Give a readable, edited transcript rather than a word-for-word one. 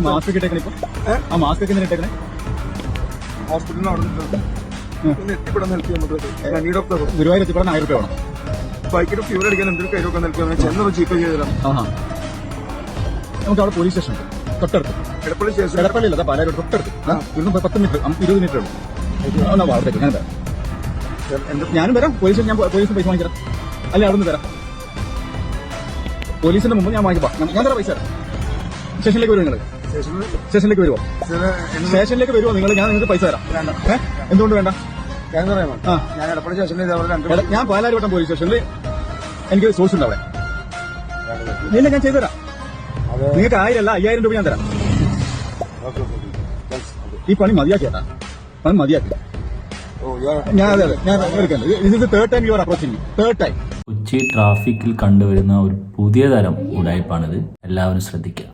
mask ഒക്കെ ഇട്ടേക്കണേ ഇപ്പൊ ആ മാസ്ക് ഒക്കെ എന്തിനാ ഇട്ടേക്കണേ ഹോസ്പിറ്റലിൽ അവിടെ എത്തിപ്പെടാൻ ഹെൽപ്പ് ചെയ്യാൻ നീഡ് ഓഫ് ഗുരുവായൂർ എത്തിപ്പെടാൻ 1000 രൂപ വേണം ബൈക്കിന് ഫ്യൂർ അടിക്കാൻ എന്തൊരു കയ്യിലൊക്കെ നിൽക്കുക ചെന്ന് ചീപ്പ് ചെയ്തരാം നമുക്ക് അവിടെ പോലീസ് സ്റ്റേഷൻ ഉണ്ട് തൊട്ടടുത്ത് എടപ്പള്ളി സ്റ്റേഷൻ എടപ്പള്ളിയില്ല പാലാരോട് തൊട്ടടുത്ത് ഇവിടുന്ന് 10 മിനിറ്റ് 20 മിനിറ്റ് ഉള്ളൂ അവിടത്തേക്ക് ഞാൻ തരാം ഞാനും വരാം പോലീസിന് ഞാൻ പോലീസിന് പൈസ വാങ്ങിത്തരാം അല്ലെ അവിടെ നിന്ന് തരാം പോലീസിന്റെ മുമ്പ് ഞാൻ വാങ്ങിപ്പാ ഞാൻ തരാം പൈസ തരാം സ്റ്റേഷനിലേക്ക് വരുമോ നിങ്ങൾ സ്റ്റേഷനിലേക്ക് വരുമോ സ്റ്റേഷനിലേക്ക് വരുമോ നിങ്ങൾ ഞാൻ നിങ്ങൾക്ക് പൈസ തരാം എന്തുകൊണ്ട് വേണ്ട ഞാൻ എടപ്പള്ളി സ്റ്റേഷനിൽ ഞാൻ പാലാരിവട്ടം പോലീസ് സ്റ്റേഷനിൽ എനിക്ക് സോഴ്സ് ഉണ്ട് അവിടെ ഇല്ല ഞാൻ ചെയ്തുതരാം നിങ്ങൾക്ക് 1000 അല്ല 5000 രൂപ ഞാൻ തരാം ഈ പണി മതിയാക്കിയാ പണി മതിയാക്കി ഞാൻ അതെ ഞാൻ എടുക്കുന്നത് ഇത് third time you are approaching third time Kochi ട്രാഫിക്കിൽ കണ്ടുവരുന്ന ഒരു പുതിയ തരം ഉടായ്പാണിത് എല്ലാവരും ശ്രദ്ധിക്കുക